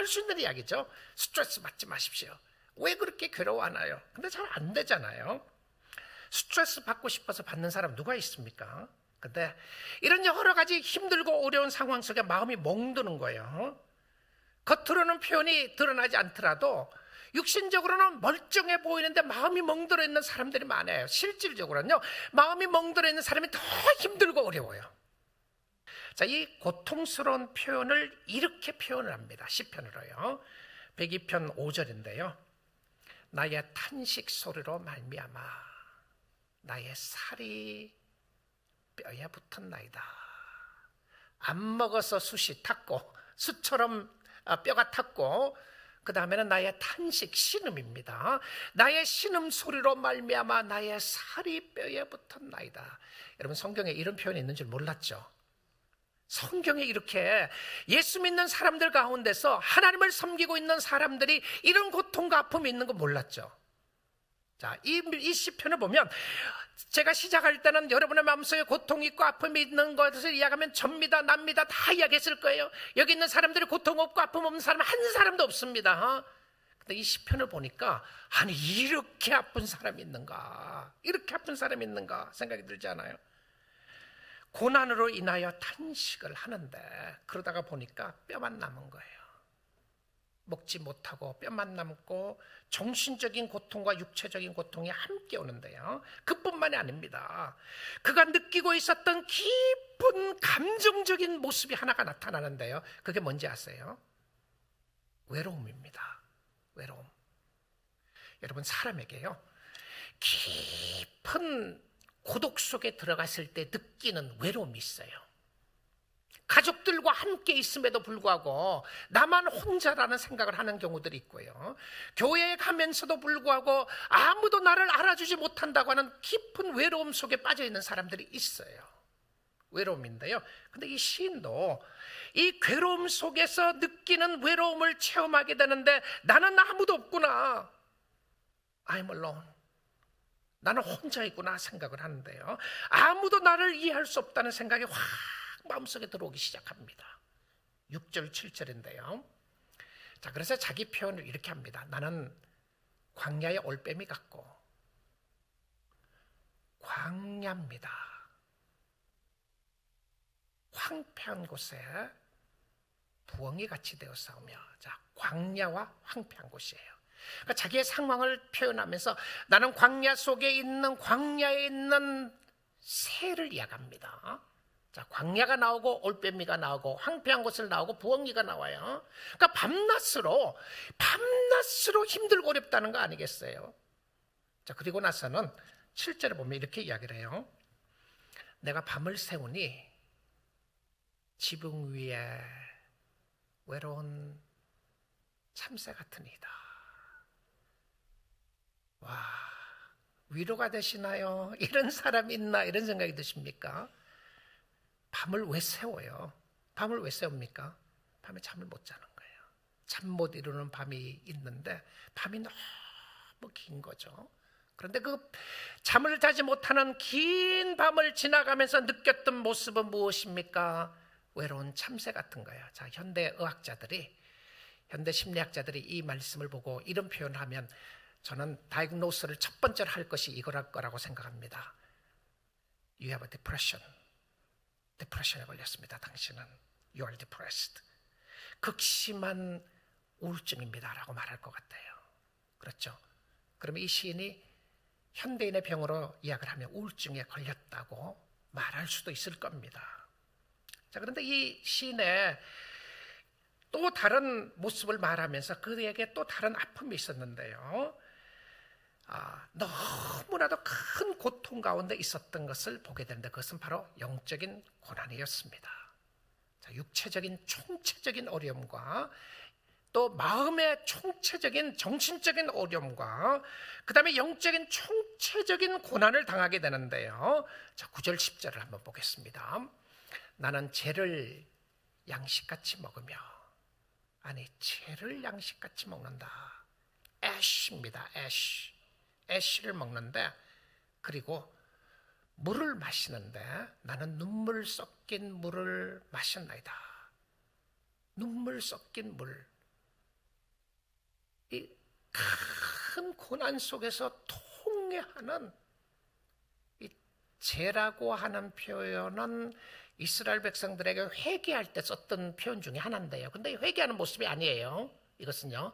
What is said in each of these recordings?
수 있는 이야기죠. 스트레스 받지 마십시오. 왜 그렇게 괴로워하나요? 근데 잘 안 되잖아요. 스트레스 받고 싶어서 받는 사람 누가 있습니까? 근데 이런 여러 가지 힘들고 어려운 상황 속에 마음이 멍드는 거예요. 겉으로는 표현이 드러나지 않더라도 육신적으로는 멀쩡해 보이는데 마음이 멍들어 있는 사람들이 많아요. 실질적으로는요, 마음이 멍들어 있는 사람이 더 힘들고 어려워요. 자, 이 고통스러운 표현을 이렇게 표현을 합니다. 시편으로요. 102편 5절인데요. 나의 탄식 소리로 말미암아 나의 살이 뼈에 붙었나이다. 안 먹어서 숯이 탔고, 숯처럼 뼈가 탔고, 그 다음에는 나의 탄식, 신음입니다. 나의 신음 소리로 말미암아 나의 살이 뼈에 붙었나이다. 여러분, 성경에 이런 표현이 있는 줄 몰랐죠? 성경에 이렇게 예수 믿는 사람들 가운데서 하나님을 섬기고 있는 사람들이 이런 고통과 아픔이 있는 거 몰랐죠? 자, 이 시편을 보면 제가 시작할 때는 여러분의 마음속에 고통이 있고 아픔이 있는 것을 이야기하면 접니다, 납니다 다 이야기했을 거예요. 여기 있는 사람들이 고통 없고 아픔 없는 사람 한 사람도 없습니다. 근데 이 시편을 보니까 아니 이렇게 아픈 사람이 있는가, 이렇게 아픈 사람이 있는가 생각이 들지 않아요? 고난으로 인하여 탄식을 하는데 그러다가 보니까 뼈만 남은 거예요. 먹지 못하고 뼈만 남고 정신적인 고통과 육체적인 고통이 함께 오는데요, 그뿐만이 아닙니다. 그가 느끼고 있었던 깊은 감정적인 모습이 하나가 나타나는데요, 그게 뭔지 아세요? 외로움입니다. 외로움. 여러분, 사람에게요 깊은 고독 속에 들어갔을 때 느끼는 외로움이 있어요. 가족들과 함께 있음에도 불구하고 나만 혼자라는 생각을 하는 경우들이 있고요, 교회에 가면서도 불구하고 아무도 나를 알아주지 못한다고 하는 깊은 외로움 속에 빠져 있는 사람들이 있어요. 외로움인데요, 근데 이 시인도 이 괴로움 속에서 느끼는 외로움을 체험하게 되는데 나는 아무도 없구나, I'm alone, 나는 혼자 있구나 생각을 하는데요, 아무도 나를 이해할 수 없다는 생각이 확 마음속에 들어오기 시작합니다. 6절 7절인데요 자, 그래서 자기 표현을 이렇게 합니다. 나는 광야의 올빼미 같고, 광야입니다. 황폐한 곳에 부엉이같이 되어 싸우며, 자, 광야와 황폐한 곳이에요. 그러니까 자기의 상황을 표현하면서 나는 광야 속에 있는, 광야에 있는 새를 이야기합니다. 자, 광야가 나오고 올빼미가 나오고 황폐한 곳을 나오고 부엉이가 나와요. 그러니까 밤낮으로 힘들고 어렵다는 거 아니겠어요? 자, 그리고 나서는 7절에 보면 이렇게 이야기를 해요. 내가 밤을 새우니 지붕 위에 외로운 참새 같으니이다. 와, 위로가 되시나요? 이런 사람이 있나, 이런 생각이 드십니까? 밤을 왜 세워요? 밤을 왜 세웁니까? 밤에 잠을 못 자는 거예요. 잠 못 이루는 밤이 있는데 밤이 너무 긴 거죠. 그런데 그 잠을 자지 못하는 긴 밤을 지나가면서 느꼈던 모습은 무엇입니까? 외로운 참새 같은 거예요. 자, 현대 의학자들이, 현대 심리학자들이 이 말씀을 보고 이런 표현을 하면 저는 다이그노스를 첫 번째로 할 것이 이거랄 거라고 생각합니다. You have a depression. 디프레션에 걸렸습니다. 당신은 You are depressed. 극심한 우울증입니다 라고 말할 것 같아요. 그렇죠? 그러면 이 시인이 현대인의 병으로 이야기를 하면 우울증에 걸렸다고 말할 수도 있을 겁니다. 자, 그런데 이 시인의 또 다른 모습을 말하면서 그에게 또 다른 아픔이 있었는데요, 너무나도 큰 고통 가운데 있었던 것을 보게 되는데 그것은 바로 영적인 고난이었습니다. 자, 육체적인 총체적인 어려움과 또 마음의 총체적인 정신적인 어려움과 그 다음에 영적인 총체적인 고난을 당하게 되는데요, 자, 9절 10절을 한번 보겠습니다. 나는 죄를 양식같이 먹으며, 아니 죄를 양식같이 먹는다. 애쉬입니다. 애쉬를 먹는데, 그리고 물을 마시는데 나는 눈물 섞인 물을 마셨나이다. 눈물 섞인 물. 이 큰 고난 속에서 통회하는 이 죄라고 하는 표현은 이스라엘 백성들에게 회개할 때 썼던 표현 중에 하나인데요. 근데 회개하는 모습이 아니에요. 이것은요,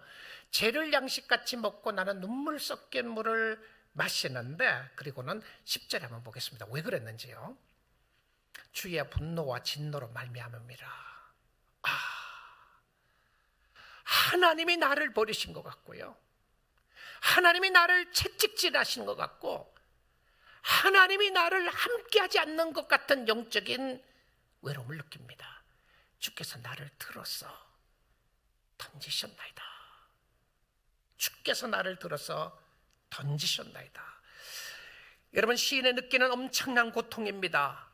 죄를 양식같이 먹고 나는 눈물 섞인 물을 마시는데, 그리고는 10절에 한번 보겠습니다. 왜 그랬는지요. 주의 분노와 진노로 말미암음이라. 하나님이 나를 버리신 것 같고요, 하나님이 나를 채찍질하신 것 같고, 하나님이 나를 함께하지 않는 것 같은 영적인 외로움을 느낍니다. 주께서 나를 들어서 던지셨나이다. 주께서 나를 들어서 던지셨나이다. 여러분, 시인이 느끼는 엄청난 고통입니다.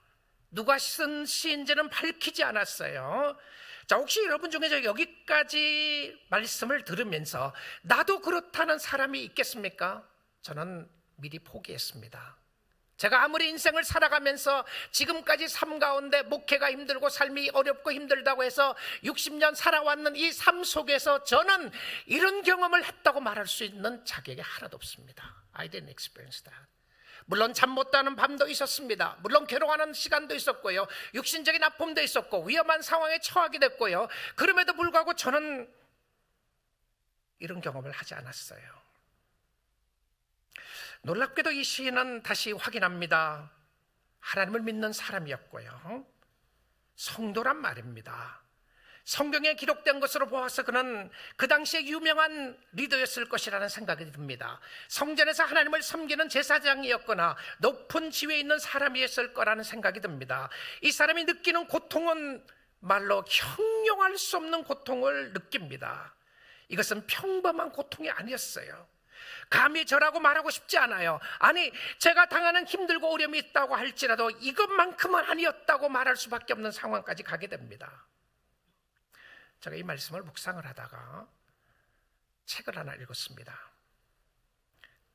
누가 쓴 시인지는 밝히지 않았어요. 자, 혹시 여러분 중에 여기까지 말씀을 들으면서 나도 그렇다는 사람이 있겠습니까? 저는 미리 포기했습니다. 제가 아무리 인생을 살아가면서 지금까지 삶 가운데 목회가 힘들고 삶이 어렵고 힘들다고 해서 60년 살아왔는 이 삶 속에서 저는 이런 경험을 했다고 말할 수 있는 자격이 하나도 없습니다. I didn't experience that. 물론 잠 못 자는 밤도 있었습니다. 물론 괴로워하는 시간도 있었고요, 육신적인 아픔도 있었고, 위험한 상황에 처하게 됐고요. 그럼에도 불구하고 저는 이런 경험을 하지 않았어요. 놀랍게도 이 시인은 다시 확인합니다. 하나님을 믿는 사람이었고요, 성도란 말입니다. 성경에 기록된 것으로 보아서 그는 그 당시에 유명한 리더였을 것이라는 생각이 듭니다. 성전에서 하나님을 섬기는 제사장이었거나 높은 지위에 있는 사람이었을 거라는 생각이 듭니다. 이 사람이 느끼는 고통은 말로 형용할 수 없는 고통을 느낍니다. 이것은 평범한 고통이 아니었어요. 감히 저라고 말하고 싶지 않아요. 아니, 제가 당하는 힘들고 어려움이 있다고 할지라도 이것만큼은 아니었다고 말할 수밖에 없는 상황까지 가게 됩니다. 제가 이 말씀을 묵상을 하다가 책을 하나 읽었습니다.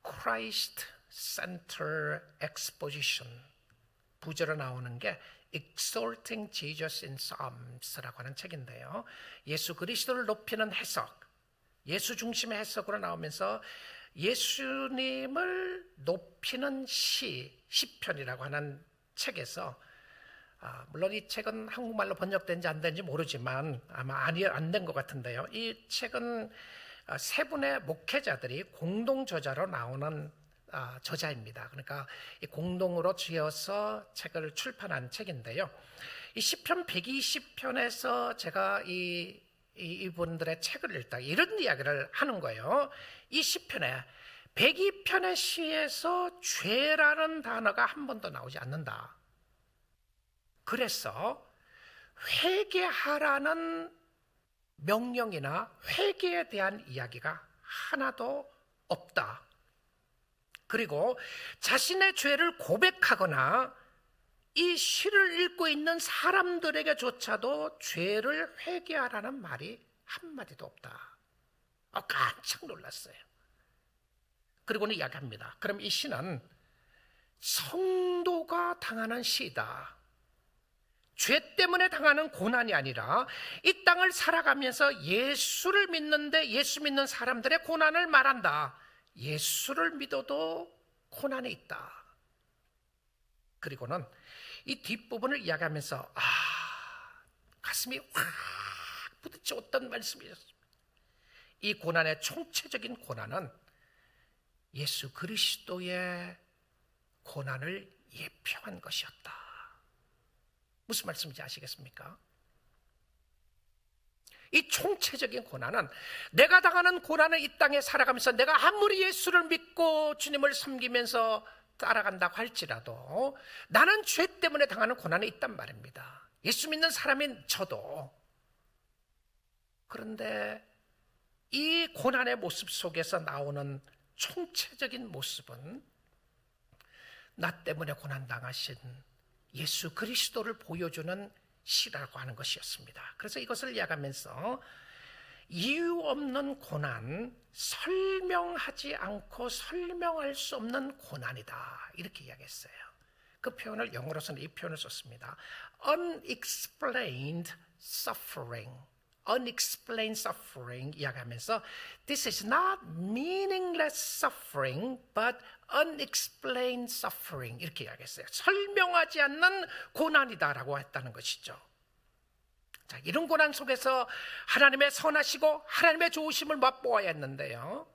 Christ Center Exposition, 부제로 나오는 게 Exalting Jesus in Psalms라고 하는 책인데요, 예수 그리스도를 높이는 해석, 예수 중심의 해석으로 나오면서 예수님을 높이는 시편이라고 하는 책에서, 물론 이 책은 한국말로 번역된지 안 된지 모르지만 아마 안 된 것 같은데요, 이 책은 세 분의 목회자들이 공동 저자로 나오는 저자입니다. 그러니까 이 공동으로 지어서 책을 출판한 책인데요, 이 시편 120편에서 제가 이분들의 책을 읽다가 이런 이야기를 하는 거예요. 이 시편에 102편의 시에서 죄라는 단어가 한 번도 나오지 않는다. 그래서 회개하라는 명령이나 회개에 대한 이야기가 하나도 없다. 그리고 자신의 죄를 고백하거나 이 시를 읽고 있는 사람들에게조차도 죄를 회개하라는 말이 한마디도 없다. 깜짝 놀랐어요. 그리고는 이야기합니다. 그럼 이 시는 성도가 당하는 시다. 죄 때문에 당하는 고난이 아니라 이 땅을 살아가면서 예수를 믿는데 예수 믿는 사람들의 고난을 말한다. 예수를 믿어도 고난이 있다. 그리고는 이 뒷부분을 이야기하면서 가슴이 확 부딪혀 어떤 말씀이었습니다. 이 고난의 총체적인 고난은 예수 그리스도의 고난을 예표한 것이었다. 무슨 말씀인지 아시겠습니까? 이 총체적인 고난은 내가 당하는 고난을 이 땅에 살아가면서 내가 아무리 예수를 믿고 주님을 섬기면서 따라간다고 할지라도 나는 죄 때문에 당하는 고난이 있단 말입니다. 예수 믿는 사람인 저도. 그런데 이 고난의 모습 속에서 나오는 총체적인 모습은 나 때문에 고난당하신 예수 그리스도를 보여주는 시라고 하는 것이었습니다. 그래서 이것을 이야기하면서 이유 없는 고난, 설명하지 않고 설명할 수 없는 고난이다, 이렇게 이야기했어요. 그 표현을 영어로서는 이 표현을 썼습니다. Unexplained suffering, unexplained suffering 이야기하면서 This is not meaningless suffering but unexplained suffering 이렇게 이야기했어요. 설명하지 않는 고난이다라고 했다는 것이죠. 자, 이런 고난 속에서 하나님의 선하시고 하나님의 좋으심을 맛보아야 했는데요,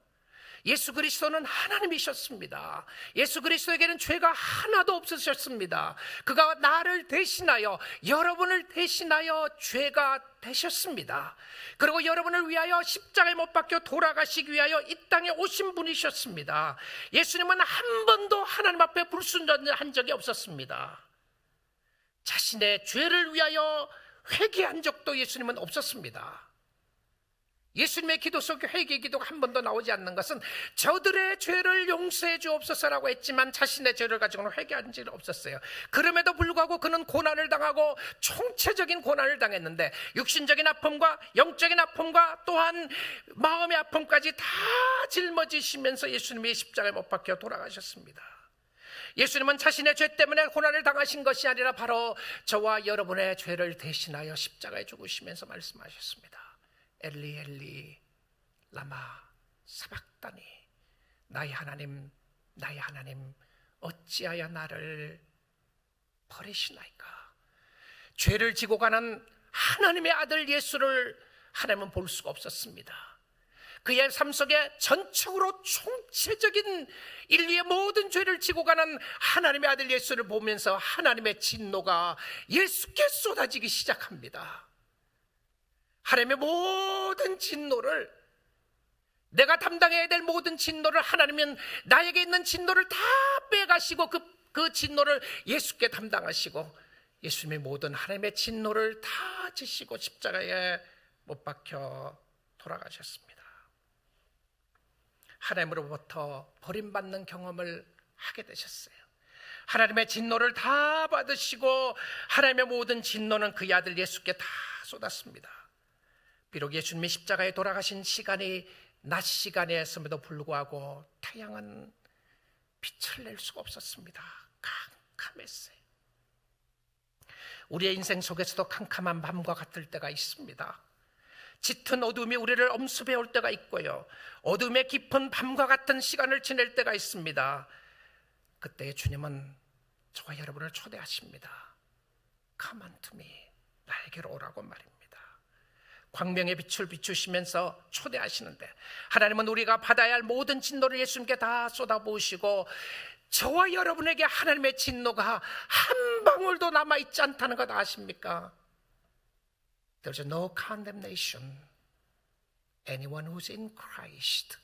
예수 그리스도는 하나님이셨습니다. 예수 그리스도에게는 죄가 하나도 없으셨습니다. 그가 나를 대신하여, 여러분을 대신하여 죄가 되셨습니다. 그리고 여러분을 위하여 십자가에 못 박혀 돌아가시기 위하여 이 땅에 오신 분이셨습니다. 예수님은 한 번도 하나님 앞에 불순종한 적이 없었습니다. 자신의 죄를 위하여 회개한 적도 예수님은 없었습니다. 예수님의 기도 속에 회개 기도가 한 번도 나오지 않는 것은 저들의 죄를 용서해 주옵소서라고 했지만 자신의 죄를 가지고는 회개한 적이 없었어요. 그럼에도 불구하고 그는 고난을 당하고 총체적인 고난을 당했는데 육신적인 아픔과 영적인 아픔과 또한 마음의 아픔까지 다 짊어지시면서 예수님이 십자가에 못 박혀 돌아가셨습니다. 예수님은 자신의 죄 때문에 고난을 당하신 것이 아니라 바로 저와 여러분의 죄를 대신하여 십자가에 죽으시면서 말씀하셨습니다. 엘리 엘리 라마 사박다니, 나의 하나님 나의 하나님 어찌하여 나를 버리시나이까. 죄를 지고 가는 하나님의 아들 예수를 하나님은 볼 수가 없었습니다. 그의 삶 속에 전적으로 총체적인 인류의 모든 죄를 지고 가는 하나님의 아들 예수를 보면서 하나님의 진노가 예수께 쏟아지기 시작합니다. 하나님의 모든 진노를, 내가 담당해야 될 모든 진노를 하나님은 나에게 있는 진노를 다 빼가시고 그 진노를 예수께 담당하시고 예수님의 모든 하나님의 진노를 다 지시고 십자가에 못 박혀 돌아가셨습니다. 하나님으로부터 버림받는 경험을 하게 되셨어요. 하나님의 진노를 다 받으시고 하나님의 모든 진노는 그 아들 예수께 다 쏟았습니다. 비록 예수님이 십자가에 돌아가신 시간이 낮 시간이었음에도 불구하고 태양은 빛을 낼 수가 없었습니다. 캄캄했어요. 우리의 인생 속에서도 캄캄한 밤과 같을 때가 있습니다. 짙은 어둠이 우리를 엄습해 올 때가 있고요, 어둠의 깊은 밤과 같은 시간을 지낼 때가 있습니다. 그때 주님은 저와 여러분을 초대하십니다. Come unto me, 나에게로 오라고 말입니다. 광명의 빛을 비추시면서 초대하시는데 하나님은 우리가 받아야 할 모든 진노를 예수님께 다 쏟아부으시고 저와 여러분에게 하나님의 진노가 한 방울도 남아있지 않다는 것 아십니까? There's no condemnation. Anyone who's in Christ.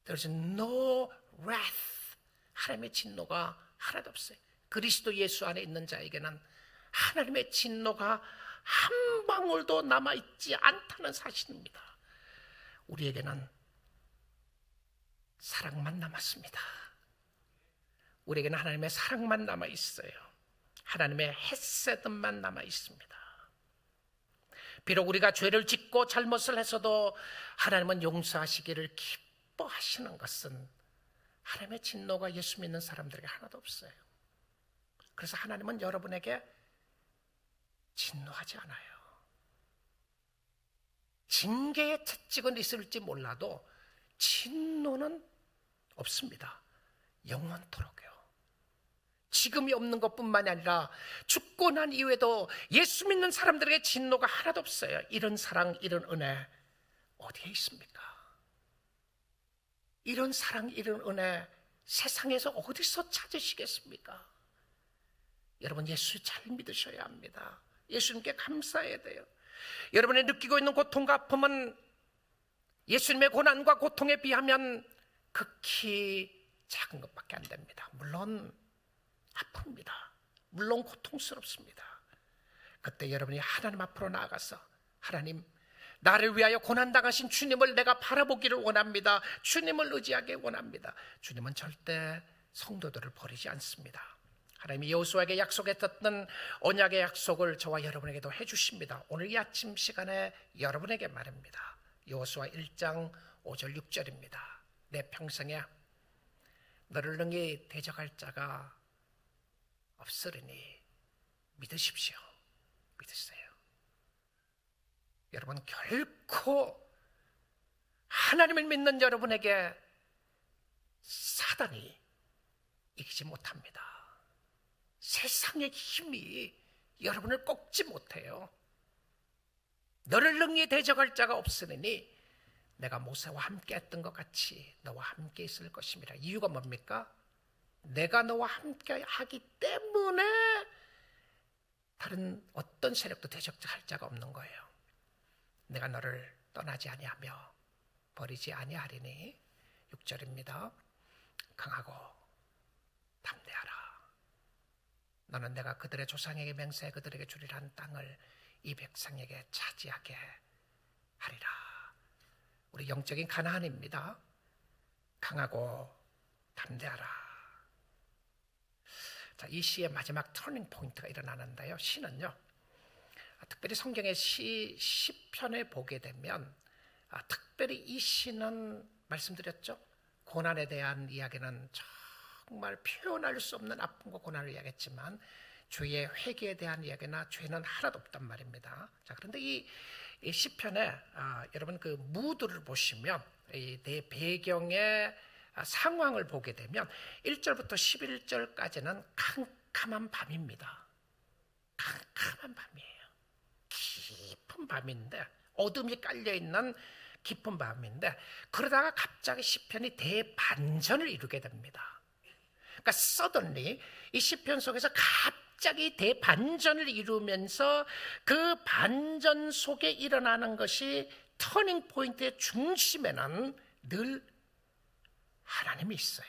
There's no wrath. 하나님의 진노가 하나도 없어요. 그리스도 예수 안에 있는 자에게는 하나님의 진노가 한 방울도 남아있지 않다는 사실입니다. 우리에게는 사랑만 남았습니다. 우리에게는 하나님의 사랑만 남아있어요. 하나님의 헤세드만 남아있습니다. 비록 우리가 죄를 짓고 잘못을 했어도 하나님은 용서하시기를 기뻐하시는 것은 하나님의 진노가 예수 믿는 사람들에게 하나도 없어요. 그래서 하나님은 여러분에게 진노하지 않아요. 징계의 채찍은 있을지 몰라도 진노는 없습니다. 영원토록요. 지금이 없는 것뿐만이 아니라 죽고 난 이후에도 예수 믿는 사람들에게 진노가 하나도 없어요. 이런 사랑, 이런 은혜 어디에 있습니까? 이런 사랑, 이런 은혜 세상에서 어디서 찾으시겠습니까? 여러분, 예수 잘 믿으셔야 합니다. 예수님께 감사해야 돼요. 여러분이 느끼고 있는 고통과 아픔은 예수님의 고난과 고통에 비하면 극히 작은 것밖에 안 됩니다. 물론 아픕니다. 물론 고통스럽습니다. 그때 여러분이 하나님 앞으로 나아가서 하나님, 나를 위하여 고난당하신 주님을 내가 바라보기를 원합니다. 주님을 의지하기 원합니다. 주님은 절대 성도들을 버리지 않습니다. 하나님이 여호수아에게 약속했던 언약의 약속을 저와 여러분에게도 해주십니다. 오늘 이 아침 시간에 여러분에게 말합니다. 여호수아 1장 5절 6절입니다. 내 평생에 너를 능히 대적할 자가 없으리니 믿으십시오. 믿으세요. 여러분, 결코 하나님을 믿는 여러분에게 사단이 이기지 못합니다. 세상의 힘이 여러분을 꺾지 못해요. 너를 능히 대적할 자가 없으니 내가 모세와 함께 했던 것 같이 너와 함께 있을 것입니다. 이유가 뭡니까? 내가 너와 함께 하기 때문에 다른 어떤 세력도 대적할 자가 없는 거예요. 내가 너를 떠나지 아니하며 버리지 아니하리니 6절입니다. 강하고 담대하라. 너는 내가 그들의 조상에게 맹세해 그들에게 주리라 한 땅을 이 백성에게 차지하게 하리라. 우리 영적인 가나안입니다. 강하고 담대하라. 자, 이 시의 마지막 터닝 포인트가 일어나는데요. 시는요, 특별히 성경의 시편에 보게 되면 특별히 이 시는 말씀드렸죠. 고난에 대한 이야기는 정말 표현할 수 없는 아픔과 고난을 이야기했지만 죄의 회개에 대한 이야기나 죄는 하나도 없단 말입니다. 자, 그런데 이 시편에 여러분 그 무드를 보시면 이 내 배경의 상황을 보게 되면 1절부터 11절까지는 캄캄한 밤입니다. 캄캄한 밤이에요. 깊은 밤인데, 어둠이 깔려있는 깊은 밤인데, 그러다가 갑자기 시편이 대반전을 이루게 됩니다. 그러니까 suddenly 이 시편 속에서 갑자기 대반전을 이루면서 그 반전 속에 일어나는 것이 터닝 포인트의 중심에는 늘 하나님이 있어요.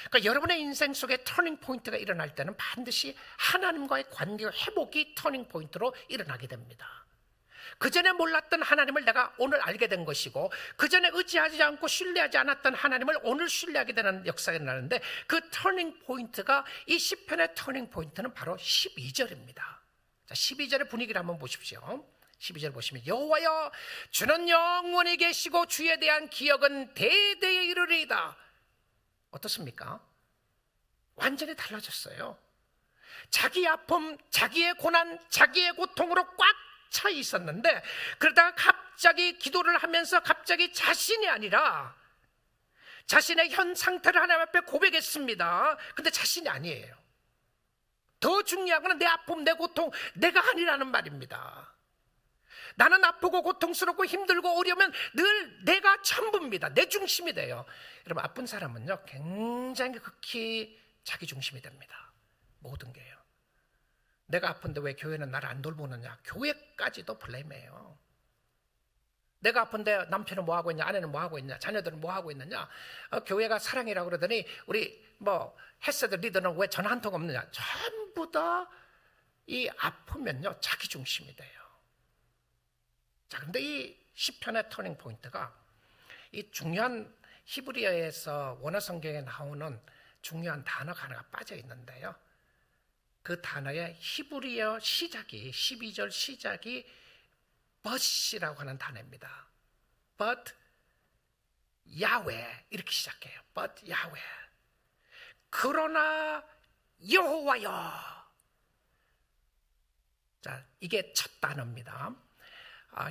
그러니까 여러분의 인생 속에 터닝 포인트가 일어날 때는 반드시 하나님과의 관계 회복이 터닝 포인트로 일어나게 됩니다. 그전에 몰랐던 하나님을 내가 오늘 알게 된 것이고, 그전에 의지하지 않고 신뢰하지 않았던 하나님을 오늘 신뢰하게 되는 역사가 일어나는데, 그 터닝 포인트가, 이 시편의 터닝 포인트는 바로 12절입니다. 자, 12절의 분위기를 한번 보십시오. 12절 보시면, 여호와여 주는 영원히 계시고 주에 대한 기억은 대대에 이르리이다. 어떻습니까? 완전히 달라졌어요. 자기 아픔, 자기의 고난, 자기의 고통으로 꽉 차 있었는데, 그러다가 갑자기 기도를 하면서 갑자기 자신이 아니라 자신의 현 상태를 하나님 앞에 고백했습니다. 근데 자신이 아니에요. 더 중요한 건 내 아픔, 내 고통, 내가 아니라는 말입니다. 나는 아프고 고통스럽고 힘들고 어려우면 늘 내가 전부입니다. 내 중심이 돼요. 여러분, 아픈 사람은요 굉장히 극히 자기 중심이 됩니다. 모든 게요. 내가 아픈데 왜 교회는 나를 안 돌보느냐? 교회까지도 블레임해요. 내가 아픈데 남편은 뭐하고 있냐? 아내는 뭐하고 있냐? 자녀들은 뭐하고 있느냐? 교회가 사랑이라고 그러더니 우리 헤세드 리더는 왜 전화 한 통 없느냐? 전부 다 이 아프면요 자기 중심이 돼요. 자, 근데 이 시편의 터닝 포인트가 이 중요한 히브리어에서 원어 성경에 나오는 중요한 단어가 하나가 빠져 있는데요. 그 단어의 히브리어 시작이, 12절 시작이 but이라고 하는 단어입니다. but 야훼 이렇게 시작해요. but 야훼. 그러나 여호와여. 자, 이게 첫 단어입니다.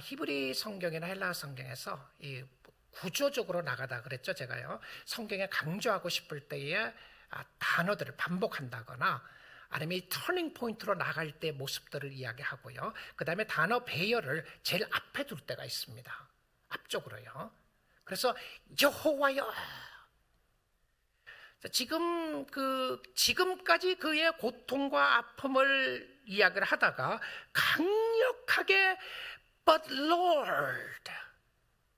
히브리 성경이나 헬라어 성경에서 이 구조적으로 나가다 그랬죠, 제가요. 성경에 강조하고 싶을 때에 단어들을 반복한다거나 아니면 이 터닝 포인트로 나갈 때 모습들을 이야기하고요. 그 다음에 단어 배열을 제일 앞에 둘 때가 있습니다. 앞쪽으로요. 그래서 여호와여. 지금까지 그의 고통과 아픔을 이야기를 하다가 강력하게 But Lord,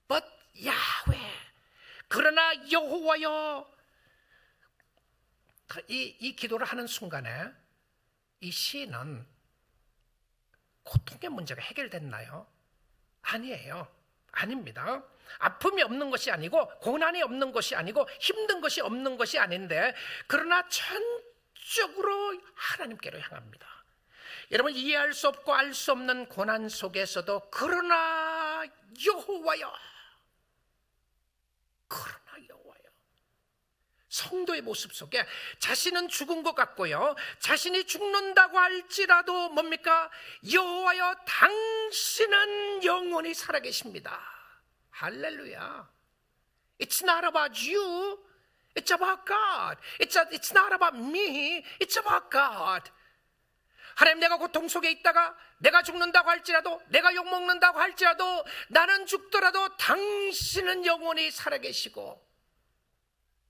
but Yahweh. 그러나 여호와여. 이 기도를 하는 순간에 이 시인은 고통의 문제가 해결됐나요? 아니에요. 아닙니다. 아픔이 없는 것이 아니고 고난이 없는 것이 아니고 힘든 것이 없는 것이 아닌데, 그러나 전적으로 하나님께로 향합니다. 여러분, 이해할 수 없고 알 수 없는 고난 속에서도 그러나 여호와여, 그러나 여호와여, 성도의 모습 속에 자신은 죽은 것 같고요, 자신이 죽는다고 할지라도 뭡니까? 여호와여 당신은 영원히 살아계십니다. 할렐루야. It's not about you. It's about God. It's not about me. It's about God. 하나님, 내가 고통 속에 있다가 내가 죽는다고 할지라도, 내가 욕먹는다고 할지라도, 나는 죽더라도 당신은 영원히 살아계시고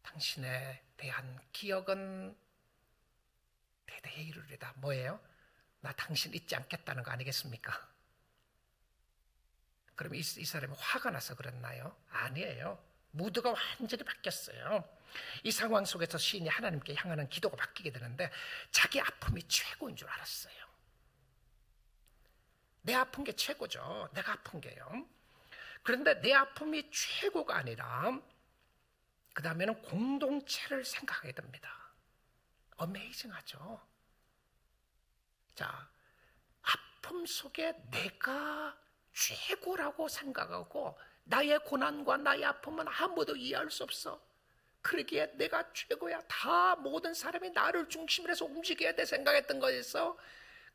당신에 대한 기억은 대대에 이르리다. 뭐예요? 나 당신 잊지 않겠다는 거 아니겠습니까? 그럼 이 사람이 화가 나서 그랬나요? 아니에요. 무드가 완전히 바뀌었어요. 이 상황 속에서 시인이 하나님께 향하는 기도가 바뀌게 되는데, 자기 아픔이 최고인 줄 알았어요. 내 아픈 게 최고죠. 내가 아픈 게요. 그런데 내 아픔이 최고가 아니라 그 다음에는 공동체를 생각하게 됩니다. 어메이징하죠. 자, 아픔 속에 내가 최고라고 생각하고 나의 고난과 나의 아픔은 아무도 이해할 수 없어. 그러기에 내가 최고야. 다 모든 사람이 나를 중심으로 해서 움직여야 돼 생각했던 거였어.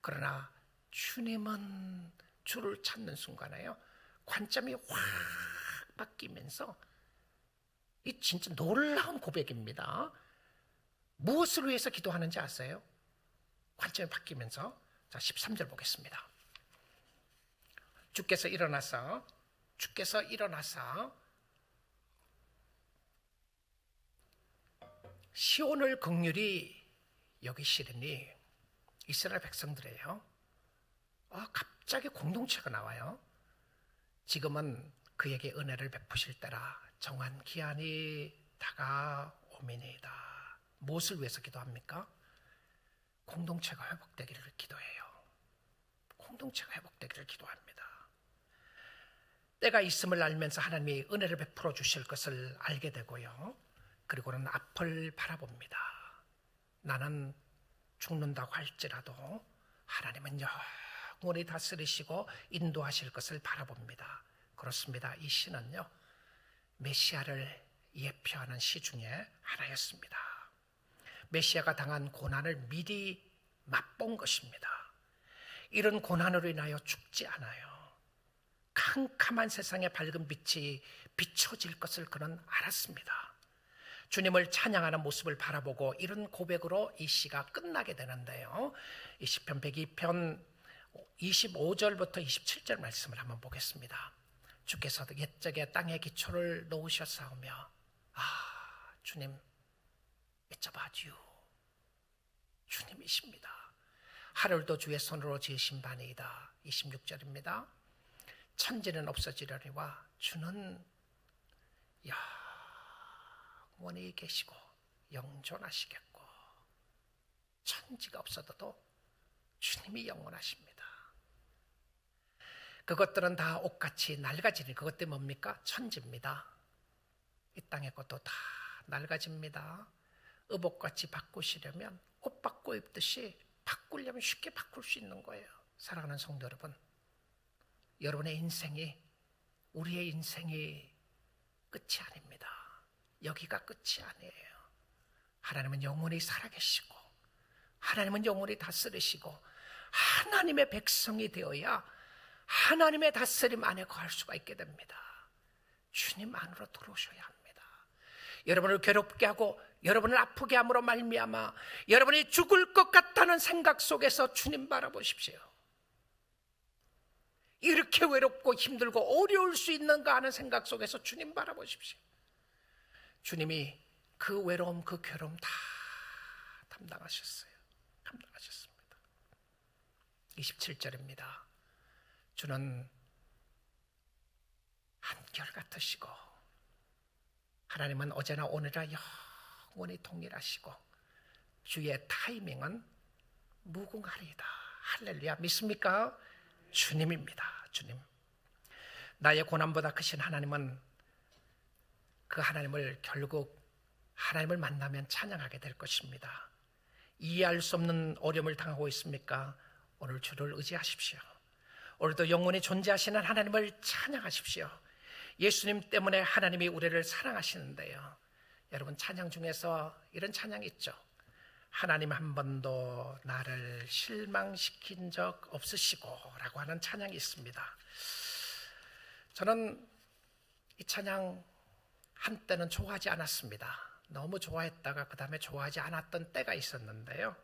그러나 주님은, 주를 찾는 순간에요, 관점이 확 바뀌면서, 이 진짜 놀라운 고백입니다. 무엇을 위해서 기도하는지 아세요? 관점이 바뀌면서. 자, 13절 보겠습니다. 주께서 일어나서 시온을 긍휼히 여기시리니, 이스라엘 백성들이에요. 갑자기 공동체가 나와요. 지금은 그에게 은혜를 베푸실 때라, 정한 기한이 다가오미니이다. 무엇을 위해서 기도합니까? 공동체가 회복되기를 기도해요. 공동체가 회복되기를 기도합니다. 때가 있음을 알면서 하나님이 은혜를 베풀어 주실 것을 알게 되고요, 그리고는 앞을 바라봅니다. 나는 죽는다고 할지라도 하나님은 영원히 다스리시고 인도하실 것을 바라봅니다. 그렇습니다. 이 시는요, 메시아를 예표하는 시 중에 하나였습니다. 메시아가 당한 고난을 미리 맛본 것입니다. 이런 고난으로 인하여 죽지 않아요. 캄캄한 세상의 밝은 빛이 비춰질 것을 그는 알았습니다. 주님을 찬양하는 모습을 바라보고 이런 고백으로 이 시가 끝나게 되는데요, 이 시편 102편 25절부터 27절 말씀을 한번 보겠습니다. 주께서 옛적에 땅에 기초를 놓으셨사오며, 주님, It's about you. 주님이십니다. 하늘도 주의 손으로 지으신 바니이다. 26절입니다. 천지는 없어지려니와 주는 영원히 계시고 영존하시겠고, 천지가 없어도 주님이 영원하십니다. 그것들은 다 옷같이 낡아지니, 그것들이 뭡니까? 천지입니다. 이 땅의 것도 다 낡아집니다. 의복같이 바꾸시려면 옷 바꿔 입듯이 바꾸려면 쉽게 바꿀 수 있는 거예요. 사랑하는 성도 여러분, 여러분의 인생이, 우리의 인생이 끝이 아닙니다. 여기가 끝이 아니에요. 하나님은 영원히 살아계시고, 하나님은 영원히 다스리시고, 하나님의 백성이 되어야 하나님의 다스림 안에 거할 수가 있게 됩니다. 주님 안으로 들어오셔야 합니다. 여러분을 괴롭게 하고 여러분을 아프게 함으로 말미암아 여러분이 죽을 것 같다는 생각 속에서 주님 바라보십시오. 이렇게 외롭고 힘들고 어려울 수 있는가 하는 생각 속에서 주님 바라보십시오. 주님이 그 외로움, 그 괴로움 다 담당하셨어요. 감당하셨습니다. 27절입니다. 주는 한결같으시고, 하나님은 어제나 오늘이나 영원히 동일하시고, 주의 타이밍은 무궁하리이다. 할렐루야. 믿습니까? 주님입니다. 주님. 나의 고난보다 크신 하나님은, 그 하나님을 결국 하나님을 만나면 찬양하게 될 것입니다. 이해할 수 없는 어려움을 당하고 있습니까? 오늘 주를 의지하십시오. 오늘도 영원히 존재하시는 하나님을 찬양하십시오. 예수님 때문에 하나님이 우리를 사랑하시는데요, 여러분 찬양 중에서 이런 찬양이 있죠. 하나님 한 번도 나를 실망시킨 적 없으시고 라고 하는 찬양이 있습니다. 저는 이 찬양 한때는 좋아하지 않았습니다. 너무 좋아했다가 그 다음에 좋아하지 않았던 때가 있었는데요.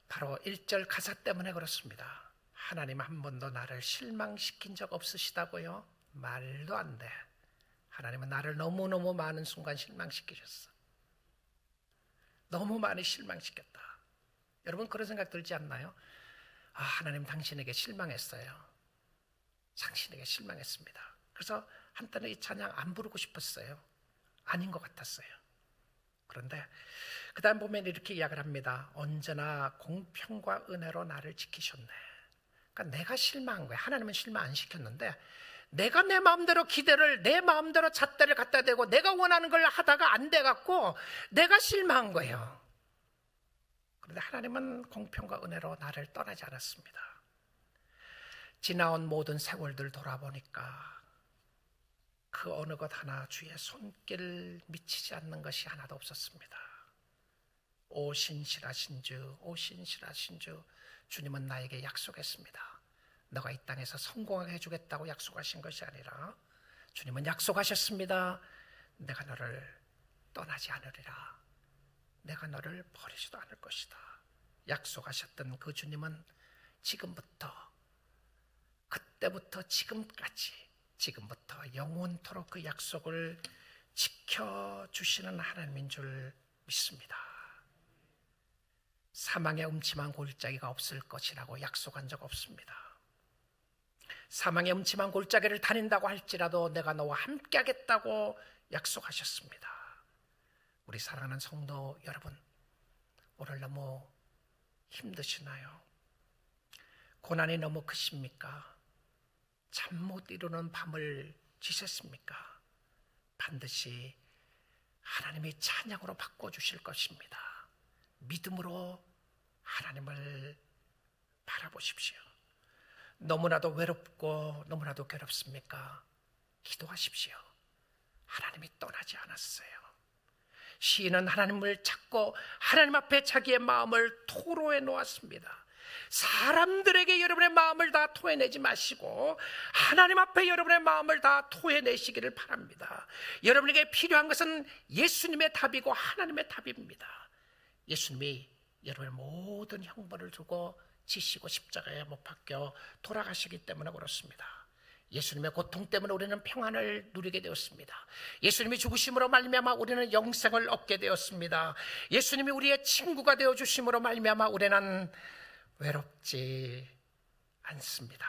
바로 1절 가사 때문에 그렇습니다. 하나님 한 번도 나를 실망시킨 적 없으시다고요? 말도 안 돼. 하나님은 나를 너무너무 많은 순간 실망시키셨어. 너무 많이 실망시켰다. 여러분 그런 생각 들지 않나요? 아, 하나님 당신에게 실망했어요. 당신에게 실망했습니다. 그래서 한때는 이 찬양 안 부르고 싶었어요. 아닌 것 같았어요. 그런데 그 다음 보면 이렇게 이야기를 합니다. 언제나 공평과 은혜로 나를 지키셨네. 그러니까 내가 실망한 거야. 하나님은 실망 안 시켰는데 내가 내 마음대로 기대를, 내 마음대로 잣대를 갖다 대고 내가 원하는 걸 하다가 안 돼갖고 내가 실망한 거예요. 그런데 하나님은 공평과 은혜로 나를 떠나지 않았습니다. 지나온 모든 세월들 돌아보니까 그 어느 것 하나 주의 손길 미치지 않는 것이 하나도 없었습니다. 오 신실하신 주, 오 신실하신 주, 주님은 나에게 약속했습니다. 너가 이 땅에서 성공하게 해주겠다고 약속하신 것이 아니라 주님은 약속하셨습니다. 내가 너를 떠나지 않으리라. 내가 너를 버리지도 않을 것이다. 약속하셨던 그 주님은 지금부터, 그때부터 지금까지, 지금부터 영원토록 그 약속을 지켜주시는 하나님인 줄 믿습니다. 사망의 음침한 골짜기가 없을 것이라고 약속한 적 없습니다. 사망의 음침한 골짜기를 다닌다고 할지라도 내가 너와 함께 하겠다고 약속하셨습니다. 우리 사랑하는 성도 여러분, 오늘 너무 힘드시나요? 고난이 너무 크십니까? 잠 못 이루는 밤을 지새십니까? 반드시 하나님이 찬양으로 바꿔주실 것입니다. 믿음으로 하나님을 바라보십시오. 너무나도 외롭고 너무나도 괴롭습니까? 기도하십시오. 하나님이 떠나지 않았어요. 시인은 하나님을 찾고 하나님 앞에 자기의 마음을 토로해 놓았습니다. 사람들에게 여러분의 마음을 다 토해내지 마시고 하나님 앞에 여러분의 마음을 다 토해내시기를 바랍니다. 여러분에게 필요한 것은 예수님의 답이고 하나님의 답입니다. 예수님이 여러분의 모든 형벌을 두고 지시고 십자가에 못 박혀 돌아가시기 때문에 그렇습니다. 예수님의 고통 때문에 우리는 평안을 누리게 되었습니다. 예수님이 죽으심으로 말미암아 우리는 영생을 얻게 되었습니다. 예수님이 우리의 친구가 되어주심으로 말미암아 우리는 외롭지 않습니다.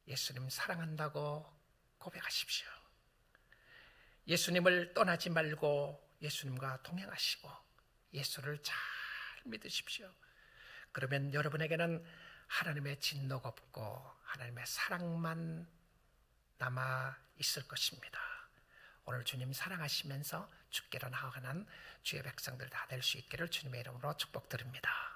예수님 사랑한다고 고백하십시오. 예수님을 떠나지 말고 예수님과 동행하시고 예수를 잘 믿으십시오. 그러면 여러분에게는 하나님의 진노가 없고 하나님의 사랑만 남아 있을 것입니다. 오늘 주님 사랑하시면서 죽기로 나아가는 주의 백성들 다 될 수 있기를 주님의 이름으로 축복드립니다.